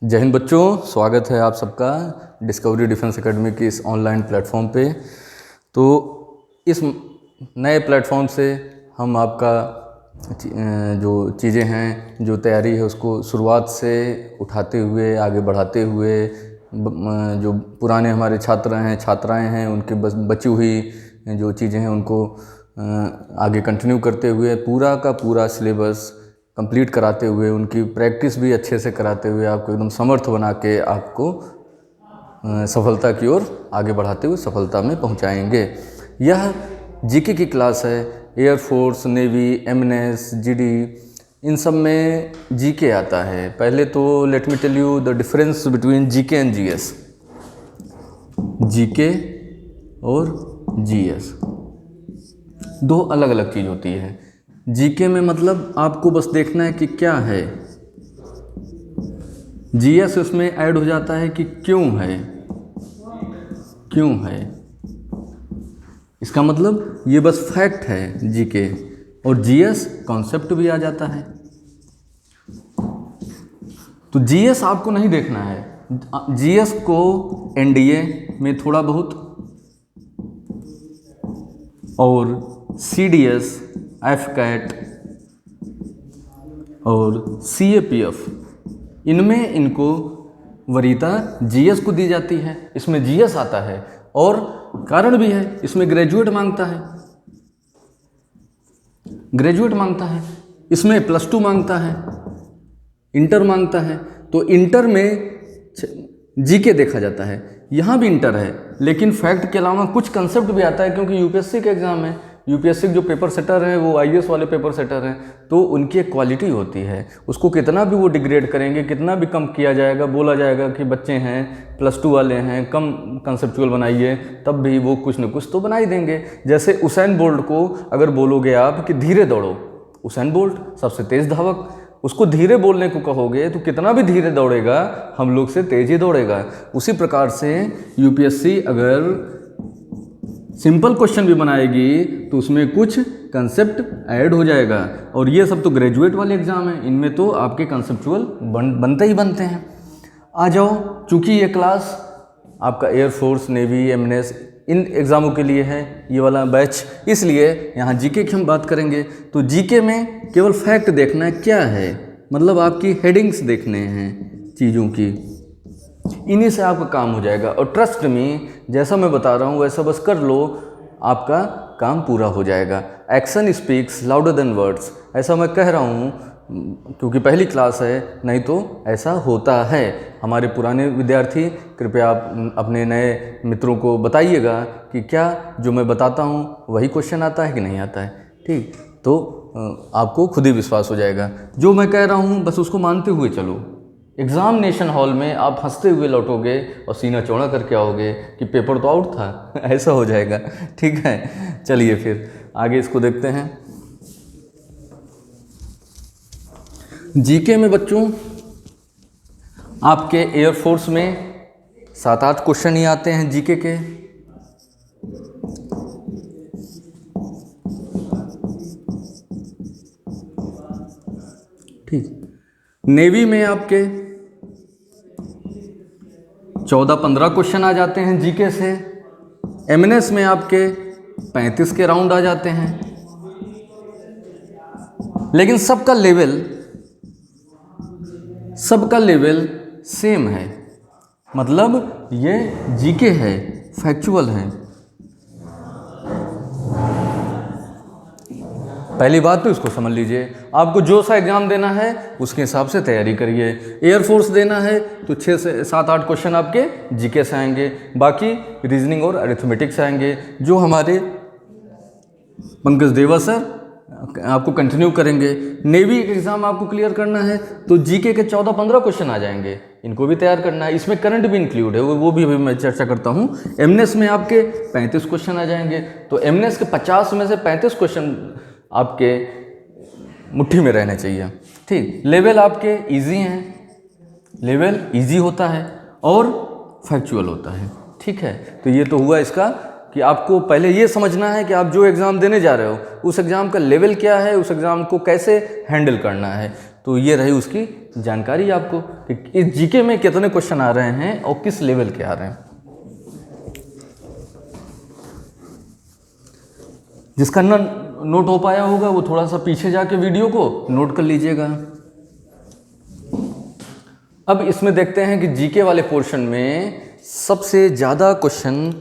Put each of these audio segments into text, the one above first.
जय हिंद बच्चों, स्वागत है आप सबका डिस्कवरी डिफेंस एकेडमी की इस ऑनलाइन प्लेटफॉर्म पे। तो इस नए प्लेटफॉर्म से हम आपका जो चीज़ें हैं, जो तैयारी है, उसको शुरुआत से उठाते हुए आगे बढ़ाते हुए जो पुराने हमारे छात्र हैं, छात्राएं हैं, उनके बची हुई जो चीज़ें हैं उनको आगे कंटिन्यू करते हुए पूरा का पूरा सिलेबस कंप्लीट कराते हुए, उनकी प्रैक्टिस भी अच्छे से कराते हुए आपको एकदम समर्थ बना के आपको सफलता की ओर आगे बढ़ाते हुए सफलता में पहुंचाएंगे। यह जीके की क्लास है। एयरफोर्स, नेवी, एमएनएस, जीडी, इन सब में जीके आता है। पहले तो let me tell you the difference between GK and GS. GK और जीएस दो अलग अलग चीज़ होती है। जीके में मतलब आपको बस देखना है कि क्या है, जीएस उसमें ऐड हो जाता है कि क्यों है, क्यों है। इसका मतलब ये बस फैक्ट है जीके, और जीएस कॉन्सेप्ट भी आ जाता है। तो जीएस आपको नहीं देखना है। जीएस को एनडीए में थोड़ा बहुत और सीडीएस, एफकैट और सीएपीएफ, इनमें इनको वरीयता जीएस को दी जाती है। इसमें जीएस आता है और कारण भी है, इसमें ग्रेजुएट मांगता है, ग्रेजुएट मांगता है, इसमें +2 मांगता है, इंटर मांगता है। तो इंटर में जीके देखा जाता है, यहाँ भी इंटर है, लेकिन फैक्ट के अलावा कुछ कंसेप्ट भी आता है, क्योंकि यूपीएससी का एग्जाम है। यूपीएससी के जो पेपर सेटर हैं वो आईएएस वाले पेपर सेटर हैं, तो उनकी एक क्वालिटी होती है। उसको कितना भी वो डिग्रेड करेंगे, कितना भी कम किया जाएगा, बोला जाएगा कि बच्चे हैं, +2 वाले हैं, कम कंसेप्चुअल बनाइए, तब भी वो कुछ न कुछ तो बना ही देंगे। जैसे उसेन बोल्ट को अगर बोलोगे आप कि धीरे दौड़ो, उसेन बोल्ट सबसे तेज़ धावक, उसको धीरे बोलने को कहोगे तो कितना भी धीरे दौड़ेगा, हम लोग से तेज ही दौड़ेगा। उसी प्रकार से यूपीएससी अगर सिंपल क्वेश्चन भी बनाएगी तो उसमें कुछ कंसेप्ट ऐड हो जाएगा। और ये सब तो ग्रेजुएट वाले एग्जाम हैं, इनमें तो आपके कंसेप्चुअल बनते ही बनते हैं। आ जाओ, चूँकि ये क्लास आपका एयरफोर्स, नेवी, एमएनएस, इन एग्ज़ामों के लिए है ये वाला बैच, इसलिए यहाँ जीके की हम बात करेंगे। तो जीके में केवल फैक्ट देखना है, क्या है, मतलब आपकी हेडिंग्स देखने हैं चीज़ों की, इन्हीं से आपका काम हो जाएगा। और ट्रस्ट में जैसा मैं बता रहा हूँ वैसा बस कर लो, आपका काम पूरा हो जाएगा। Action speaks louder than words, ऐसा मैं कह रहा हूँ क्योंकि पहली क्लास है, नहीं तो ऐसा होता है। हमारे पुराने विद्यार्थी कृपया आप अपने नए मित्रों को बताइएगा कि क्या जो मैं बताता हूँ वही क्वेश्चन आता है कि नहीं आता है। ठीक, तो आपको खुद ही विश्वास हो जाएगा। जो मैं कह रहा हूँ बस उसको मानते हुए चलो। एग्जामिनेशन हॉल में आप हंसते हुए लौटोगे और सीना चौड़ा करके आओगे कि पेपर तो आउट था, ऐसा हो जाएगा। ठीक है, चलिए फिर आगे इसको देखते हैं। जीके में बच्चों आपके एयरफोर्स में 7-8 क्वेश्चन ही आते हैं जीके के। ठीक, नेवी में आपके 14-15 क्वेश्चन आ जाते हैं जीके से। एमएनएस में आपके 35 के राउंड आ जाते हैं। लेकिन सबका लेवल सेम है, मतलब ये जीके है, फैक्चुअल है। पहली बात तो इसको समझ लीजिए, आपको जो सा एग्जाम देना है उसके हिसाब से तैयारी करिए। एयरफोर्स देना है तो 6 से 7-8 क्वेश्चन आपके जीके से आएंगे, बाकी रीजनिंग और अरिथमेटिक से आएंगे, जो हमारे पंकज देवा सर आपको कंटिन्यू करेंगे। नेवी एग्जाम आपको क्लियर करना है तो जीके के 14-15 क्वेश्चन आ जाएंगे, इनको भी तैयार करना है। इसमें करंट भी इंक्लूड है, वो भी अभी मैं चर्चा करता हूँ। एमएनएस में आपके 35 क्वेश्चन आ जाएंगे, तो एमएनएस के 50 में से 35 क्वेश्चन आपके मुट्ठी में रहने चाहिए। ठीक, लेवल आपके इजी हैं, लेवल इजी होता है और फैक्चुअल होता है। ठीक है, तो ये तो हुआ इसका कि आपको पहले ये समझना है कि आप जो एग्ज़ाम देने जा रहे हो उस एग्ज़ाम का लेवल क्या है, उस एग्ज़ाम को कैसे हैंडल करना है। तो ये रही उसकी जानकारी आपको कि इस जीके में कितने क्वेश्चन आ रहे हैं और किस लेवल के आ रहे हैं। जिसका ना नोट हो पाया होगा वो थोड़ा सा पीछे जाके वीडियो को नोट कर लीजिएगा। अब इसमें देखते हैं कि जीके वाले पोर्शन में सबसे ज़्यादा क्वेश्चन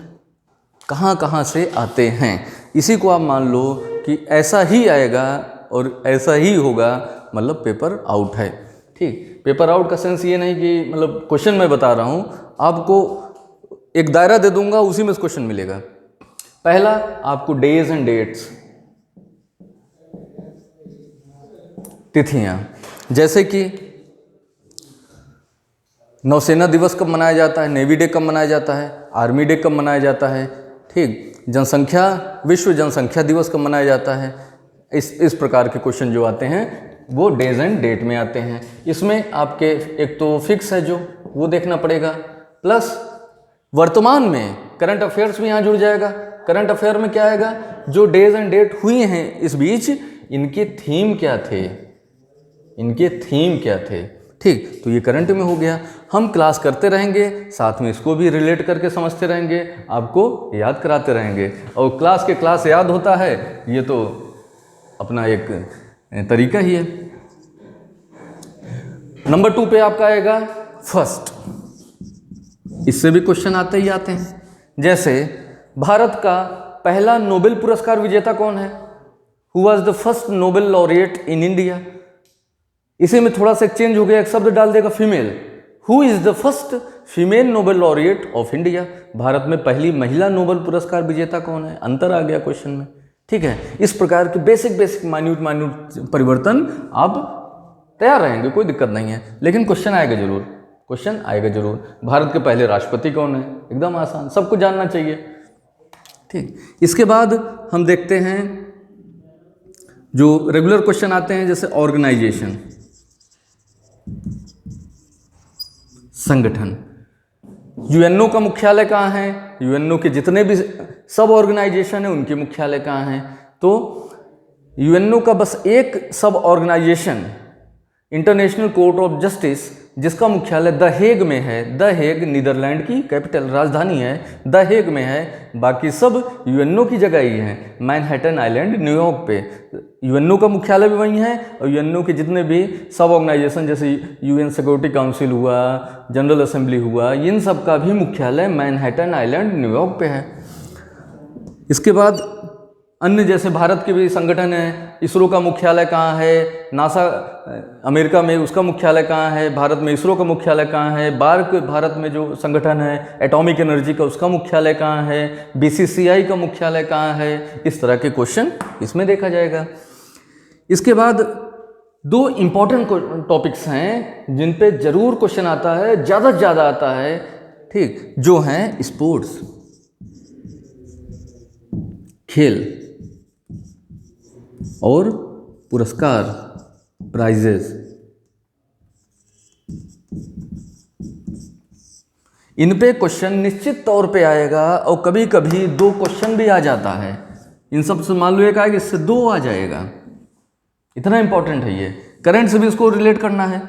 कहाँ कहाँ से आते हैं। इसी को आप मान लो कि ऐसा ही आएगा और ऐसा ही होगा, मतलब पेपर आउट है। ठीक, पेपर आउट का सेंस ये नहीं कि मतलब क्वेश्चन मैं बता रहा हूँ, आपको एक दायरा दे दूंगा, उसी में क्वेश्चन मिलेगा। पहला आपको डेज एंड डेट्स, तिथियां, जैसे कि नौसेना दिवस कब मनाया जाता है, नेवी डे कब मनाया जाता है, आर्मी डे कब मनाया जाता है। ठीक, जनसंख्या, विश्व जनसंख्या दिवस कब मनाया जाता है। इस प्रकार के क्वेश्चन जो आते हैं वो डेज एंड डेट में आते हैं। इसमें आपके एक तो फिक्स है जो वो देखना पड़ेगा, प्लस वर्तमान में करंट अफेयर्स भी यहाँ जुड़ जाएगा। करंट अफेयर में क्या आएगा, जो डेज एंड डेट हुई हैं इस बीच, इनके थीम क्या थे, इनके थीम क्या थे। ठीक, तो ये करंट में हो गया। हम क्लास करते रहेंगे, साथ में इसको भी रिलेट करके समझते रहेंगे, आपको याद कराते रहेंगे। और क्लास के क्लास याद होता है, ये तो अपना एक तरीका ही है। नंबर 2 पे आपका आएगा फर्स्ट। इससे भी क्वेश्चन आते ही आते हैं। जैसे भारत का पहला नोबेल पुरस्कार विजेता कौन है, who was the first Nobel laureate in India. इसी में थोड़ा सा चेंज हो गया, एक शब्द डाल देगा female, who is the first female Nobel laureate of India. Bharat में पहली महिला नोबेल पुरस्कार विजेता कौन है, अंतर आ गया क्वेश्चन में। ठीक है, इस प्रकार के बेसिक माइन्यूट परिवर्तन आप तैयार रहेंगे, कोई दिक्कत नहीं है, लेकिन क्वेश्चन आएगा जरूर, क्वेश्चन आएगा जरूर। भारत के पहले राष्ट्रपति कौन है, एकदम आसान, सबको जानना चाहिए। ठीक, इसके बाद हम देखते हैं जो रेगुलर क्वेश्चन आते हैं, जैसे ऑर्गेनाइजेशन, संगठन। यूएनओ का मुख्यालय कहाँ है, यूएनओ के जितने भी सब ऑर्गेनाइजेशन है उनके मुख्यालय कहाँ हैं। तो यूएनओ का बस एक sub organisation, international court of justice, जिसका मुख्यालय द हेग में है। द हेग नीदरलैंड की कैपिटल राजधानी है, द हेग में है। बाकी सब यूएनओ की जगह ही है, मैनहट्टन आइलैंड न्यूयॉर्क पे। यूएनओ का मुख्यालय भी वहीं है, और यूएनओ के जितने भी सब ऑर्गेनाइजेशन, जैसे यूएन सिक्योरिटी काउंसिल हुआ, जनरल असेंबली हुआ, इन सब का भी मुख्यालय मैनहट्टन आइलैंड न्यूयॉर्क पे है। इसके बाद अन्य जैसे भारत के भी संगठन है, इसरो का मुख्यालय कहाँ है, नासा अमेरिका में उसका मुख्यालय कहाँ है, भारत में इसरो का मुख्यालय कहाँ है, बार्क भारत में जो संगठन है एटॉमिक एनर्जी का, उसका मुख्यालय कहाँ है, बीसीसीआई का मुख्यालय कहाँ है। इस तरह के क्वेश्चन इसमें देखा जाएगा। इसके बाद 2 इम्पॉर्टेंट टॉपिक्स हैं जिन पे जरूर क्वेश्चन आता है, ज़्यादा से ज़्यादा आता है। ठीक, जो हैं स्पोर्ट्स, खेल और पुरस्कार, प्राइजेस। इन पे क्वेश्चन निश्चित तौर पे आएगा, और कभी कभी 2 क्वेश्चन भी आ जाता है। इन सब से मान लो एक आएगा, इससे 2 आ जाएगा, इतना इंपॉर्टेंट है ये। करंट से भी इसको रिलेट करना है।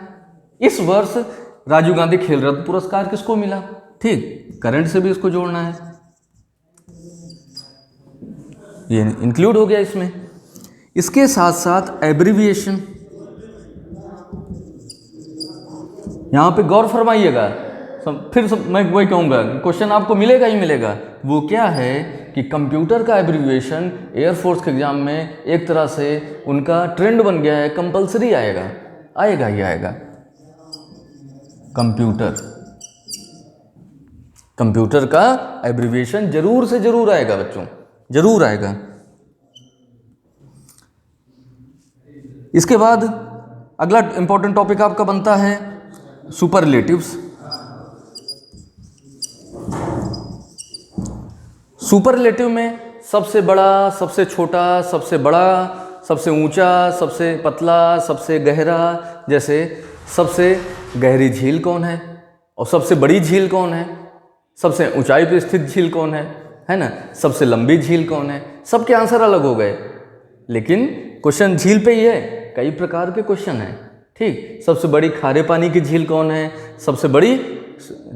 इस वर्ष राजीव गांधी खेल रत्न पुरस्कार किसको मिला, ठीक, करंट से भी इसको जोड़ना है, ये इंक्लूड हो गया इसमें। इसके साथ साथ एब्रीविएशन, यहाँ पे गौर फरमाइएगा। मैं वही कहूँगा, क्वेश्चन आपको मिलेगा ही मिलेगा। वो क्या है कि कंप्यूटर का एब्रीविएशन एयरफोर्स के एग्जाम में एक तरह से उनका ट्रेंड बन गया है, कंपलसरी आएगा, आएगा ही आएगा। कंप्यूटर का एब्रीविएशन जरूर से जरूर आएगा बच्चों, जरूर आएगा। इसके बाद अगला इंपॉर्टेंट टॉपिक आपका बनता है सुपरलेटिव्स। सुपरलेटिव में सबसे बड़ा, सबसे छोटा, सबसे बड़ा, सबसे ऊंचा, सबसे पतला, सबसे गहरा। जैसे सबसे गहरी झील कौन है और सबसे बड़ी झील कौन है, सबसे ऊंचाई पर स्थित झील कौन है ना, सबसे लंबी झील कौन है। सबके आंसर अलग हो गए, लेकिन क्वेश्चन झील पे ही है। कई प्रकार के क्वेश्चन हैं, ठीक। सबसे बड़ी खारे पानी की झील कौन है? सबसे बड़ी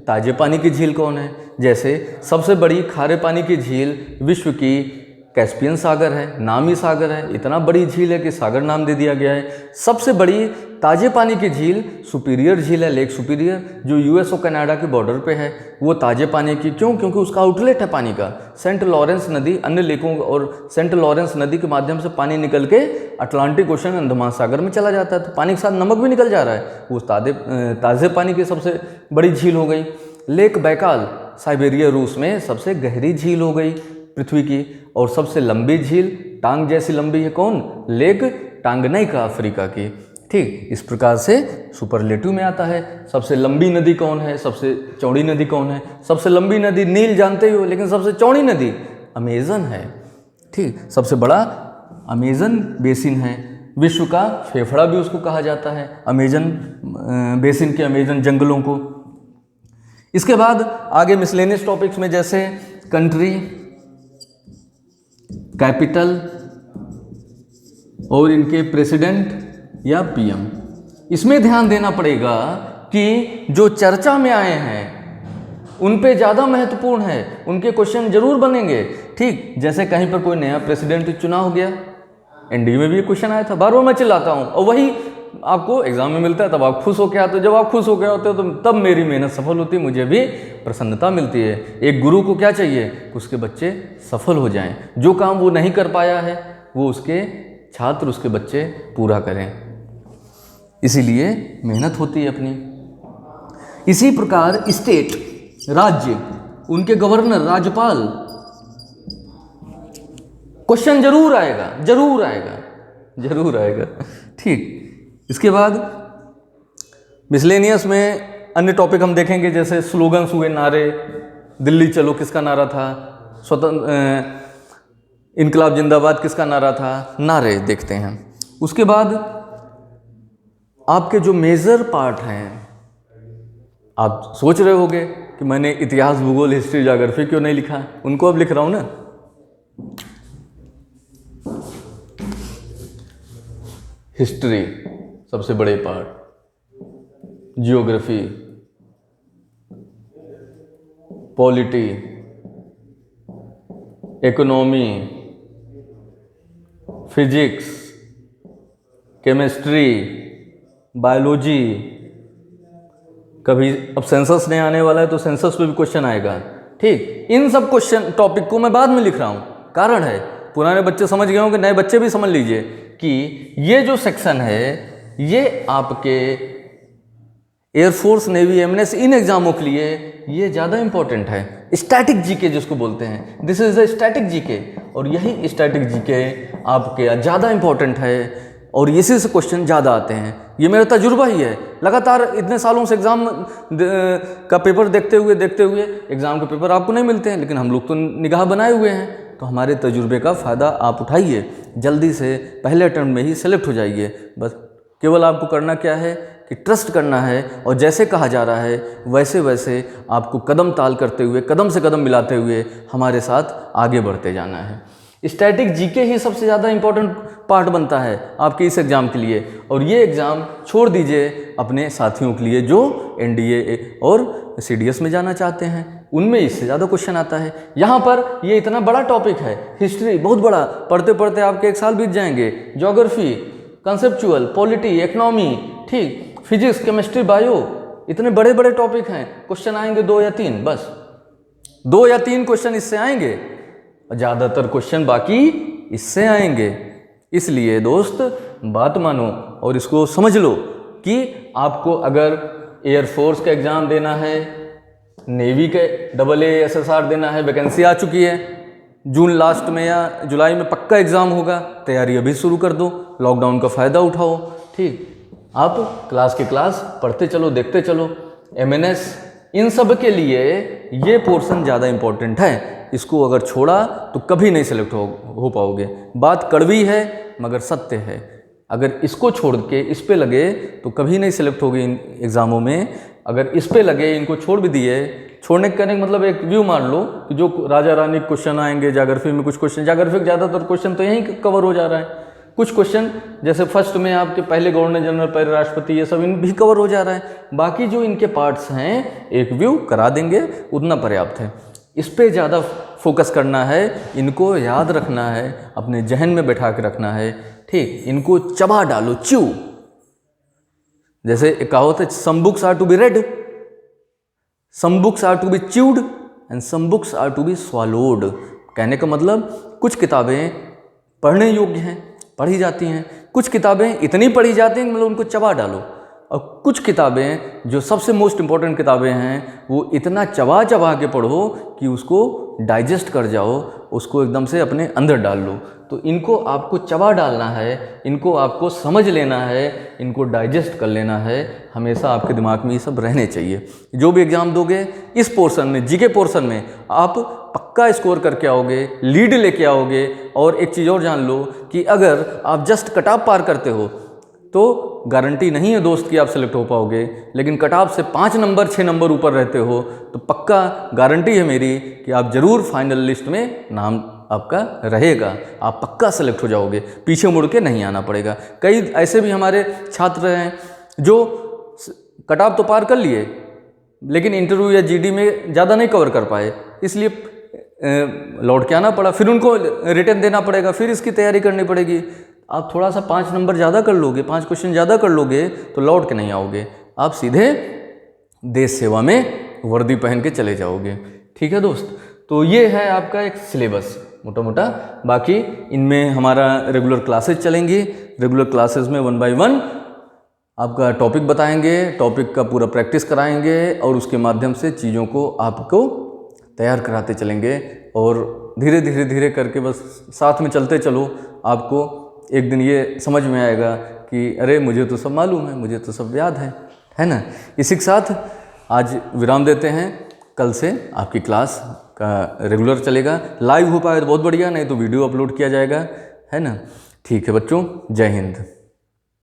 ताजे पानी की झील कौन है? जैसे सबसे बड़ी खारे पानी की झील विश्व की कैस्पियन सागर है, नाम ही सागर है, इतना बड़ी झील है कि सागर नाम दे दिया गया है। सबसे बड़ी ताजे पानी की झील सुपीरियर झील है, लेक सुपीरियर, जो यूएस और कनाडा के बॉर्डर पे है। वो ताजे पानी की क्यों? क्योंकि उसका आउटलेट है पानी का। सेंट लॉरेंस नदी अन्य लेकों और सेंट लॉरेंस नदी के माध्यम से पानी निकल के अटलांटिक ओशन अंडमान महासागर में चला जाता है, तो पानी के साथ नमक भी निकल जा रहा है। वो ताजे पानी की सबसे बड़ी झील हो गई। लेक बैकाल साइबेरिया रूस में सबसे गहरी झील हो गई पृथ्वी की। और सबसे लंबी झील टांग जैसी लंबी है कौन? लेक टांगनाइका अफ्रीका की। ठीक, इस प्रकार से सुपरलेटिव में आता है। सबसे लंबी नदी कौन है? सबसे चौड़ी नदी कौन है? सबसे लंबी नदी नील जानते हो, लेकिन सबसे चौड़ी नदी अमेजन है। ठीक, सबसे बड़ा अमेजन बेसिन है। विश्व का फेफड़ा भी उसको कहा जाता है, अमेजन बेसिन के, अमेजन जंगलों को। इसके बाद आगे मिसलेनियस टॉपिक्स में जैसे कंट्री, कैपिटल और इनके प्रेसिडेंट या पीएम, इसमें ध्यान देना पड़ेगा कि जो चर्चा में आए हैं उन पे ज़्यादा महत्वपूर्ण है, उनके क्वेश्चन जरूर बनेंगे। ठीक, जैसे कहीं पर कोई नया प्रेसिडेंट चुना हो गया, एनडीए में भी क्वेश्चन आया था, बार बार मैं चिल्लाता हूँ, और वही आपको एग्जाम में मिलता है, तब आप खुश होकर आते हो। जब आप खुश होकर आते हो तो तब मेरी मेहनत सफल होती है, मुझे भी प्रसन्नता मिलती है। एक गुरु को क्या चाहिए? उसके बच्चे सफल हो जाएं। जो काम वो नहीं कर पाया है वो उसके छात्र, उसके बच्चे पूरा करें, इसीलिए मेहनत होती है अपनी। इसी प्रकार स्टेट, राज्य, उनके गवर्नर, राज्यपाल, क्वेश्चन जरूर आएगा, जरूर आएगा, जरूर आएगा। ठीक, इसके बाद मिसलेनियस में अन्य टॉपिक हम देखेंगे, जैसे स्लोगन्स हुए, नारे। दिल्ली चलो किसका नारा था? इनकलाब जिंदाबाद किसका नारा था? नारे देखते हैं। उसके बाद आपके जो मेजर पार्ट हैं, आप सोच रहे होंगे कि मैंने इतिहास, भूगोल, हिस्ट्री, ज्योग्राफी क्यों नहीं लिखा, उनको अब लिख रहा हूं ना। हिस्ट्री सबसे बड़े part, geography, polity, economy, physics, chemistry, biology. कभी अब सेंसस नहीं आने वाला है तो सेंसस पे भी क्वेश्चन आएगा। ठीक, इन सब क्वेश्चन टॉपिक को मैं बाद में लिख रहा हूं, कारण है पुराने बच्चे समझ गए होंगे, नए बच्चे भी समझ लीजिए कि ये जो सेक्शन है ये आपके एयरफोर्स, नेवी, एमएनएस, इन एग्जामों के लिए ये ज़्यादा इंपॉर्टेंट है। स्टैटिक जीके जिसको बोलते हैं, this is the static GK, और यही स्टैटिक जीके आपके ज़्यादा इंपॉर्टेंट है और इसी से क्वेश्चन ज़्यादा आते हैं। ये मेरा तजुर्बा ही है, लगातार इतने सालों से एग्ज़ाम का पेपर देखते हुए एग्ज़ाम के पेपर आपको नहीं मिलते हैं, लेकिन हम लोग तो निगाह बनाए हुए हैं, तो हमारे तजुर्बे का फ़ायदा आप उठाइए, जल्दी से पहले अटेम्प्ट में ही सेलेक्ट हो जाइए। बस केवल आपको करना क्या है कि ट्रस्ट करना है, और जैसे कहा जा रहा है वैसे वैसे आपको कदम ताल करते हुए, कदम से कदम मिलाते हुए हमारे साथ आगे बढ़ते जाना है। स्टैटिक जीके ही सबसे ज़्यादा इम्पोर्टेंट पार्ट बनता है आपके इस एग्ज़ाम के लिए, और ये एग्ज़ाम छोड़ दीजिए अपने साथियों के लिए जो एनडीए और सीडीएस में जाना चाहते हैं, उनमें इससे ज़्यादा क्वेश्चन आता है। यहाँ पर ये इतना बड़ा टॉपिक है, हिस्ट्री बहुत बड़ा, पढ़ते पढ़ते आपके 1 साल बीत जाएंगे। ज्योग्राफी, कंसेप्चुअल, पॉलिटी, इकोनॉमी, ठीक, फिजिक्स, केमिस्ट्री, बायो, इतने बड़े बड़े टॉपिक हैं, क्वेश्चन आएंगे 2 या 3, बस 2 या 3 क्वेश्चन इससे आएंगे, और ज़्यादातर क्वेश्चन बाकी इससे आएंगे। इसलिए दोस्त बात मानो और इसको समझ लो कि आपको अगर एयरफोर्स का एग्ज़ाम देना है, नेवी के AASSR देना है, वैकेंसी आ चुकी है, जून लास्ट में या जुलाई में पक्का एग्ज़ाम होगा, तैयारी अभी शुरू कर दो, लॉकडाउन का फ़ायदा उठाओ। ठीक, आप क्लास के क्लास पढ़ते चलो, देखते चलो। एमएनएस, इन सब के लिए ये पोर्शन ज़्यादा इम्पोर्टेंट है, इसको अगर छोड़ा तो कभी नहीं सेलेक्ट हो पाओगे। बात कड़वी है मगर सत्य है, अगर इसको छोड़ के इस पे लगे तो कभी नहीं सेलेक्ट होगे इन एग्ज़ामों में। अगर इस पे लगे, इनको छोड़ भी दिए, छोड़ने का मतलब एक व्यू मान लो कि जो राजा रानी क्वेश्चन आएंगे, ज्योग्राफी में कुछ क्वेश्चन, ज्योग्राफी के ज़्यादातर क्वेश्चन तो यहीं कवर हो जा रहा है, कुछ क्वेश्चन जैसे फर्स्ट में आपके पहले गवर्नर जनरल, पहले राष्ट्रपति, ये सब इन भी कवर हो जा रहा है। बाकी जो इनके पार्ट्स हैं एक व्यू करा देंगे, उतना पर्याप्त है। इस पे ज़्यादा फोकस करना है, इनको याद रखना है, अपने जहन में बैठा के रखना है, ठीक। इनको चबा डालो, च्यू। जैसे एक कहावत है, some books are to be read, some books are to be chewed and some books are to be swallowed. कहने का मतलब कुछ किताबें पढ़ने योग्य हैं, पढ़ी जाती हैं, कुछ किताबें इतनी पढ़ी जाती हैं मतलब उनको चबा डालो, और कुछ किताबें जो सबसे मोस्ट इम्पॉर्टेंट किताबें हैं वो इतना चबा चबा के पढ़ो कि उसको डाइजेस्ट कर जाओ, उसको एकदम से अपने अंदर डाल लो। तो इनको आपको चबा डालना है, इनको आपको समझ लेना है, इनको डाइजेस्ट कर लेना है। हमेशा आपके दिमाग में ये सब रहने चाहिए। जो भी एग्ज़ाम दोगे इस पोर्शन में, जीके पोर्शन में आप पक्का स्कोर करके आओगे, लीड लेके आओगे। और एक चीज़ और जान लो कि अगर आप जस्ट कट ऑफ पार करते हो तो गारंटी नहीं है दोस्त कि आप सेलेक्ट हो पाओगे, लेकिन कट ऑफ से 5 नंबर 6 नंबर ऊपर रहते हो तो पक्का गारंटी है मेरी कि आप ज़रूर फाइनल लिस्ट में नाम आपका रहेगा, आप पक्का सेलेक्ट हो जाओगे, पीछे मुड़ के नहीं आना पड़ेगा। कई ऐसे भी हमारे छात्र हैं जो कट ऑफ तो पार कर लिए लेकिन इंटरव्यू या जीडी में ज़्यादा नहीं कवर कर पाए, इसलिए लौट के आना पड़ा, फिर उनको रिटर्न देना पड़ेगा, फिर इसकी तैयारी करनी पड़ेगी। आप थोड़ा सा 5 नंबर ज़्यादा कर लोगे, 5 क्वेश्चन ज़्यादा कर लोगे तो लौट के नहीं आओगे, आप सीधे देश सेवा में वर्दी पहन के चले जाओगे। ठीक है दोस्त, तो ये है आपका एक सिलेबस मोटा मोटा। बाकी इनमें हमारा रेगुलर क्लासेस चलेंगी, रेगुलर क्लासेस में 1 बाय 1 आपका टॉपिक बताएंगे, टॉपिक का पूरा प्रैक्टिस कराएंगे और उसके माध्यम से चीज़ों को आपको तैयार कराते चलेंगे। और धीरे धीरे धीरे करके बस साथ में चलते चलो, आपको एक दिन ये समझ में आएगा कि अरे मुझे तो सब मालूम है, मुझे तो सब याद है ना। इसी के साथ आज विराम देते हैं, कल से आपकी क्लास का रेगुलर चलेगा। लाइव हो पाए तो बहुत बढ़िया, नहीं तो वीडियो अपलोड किया जाएगा, है ना। ठीक है बच्चों, जय हिंद।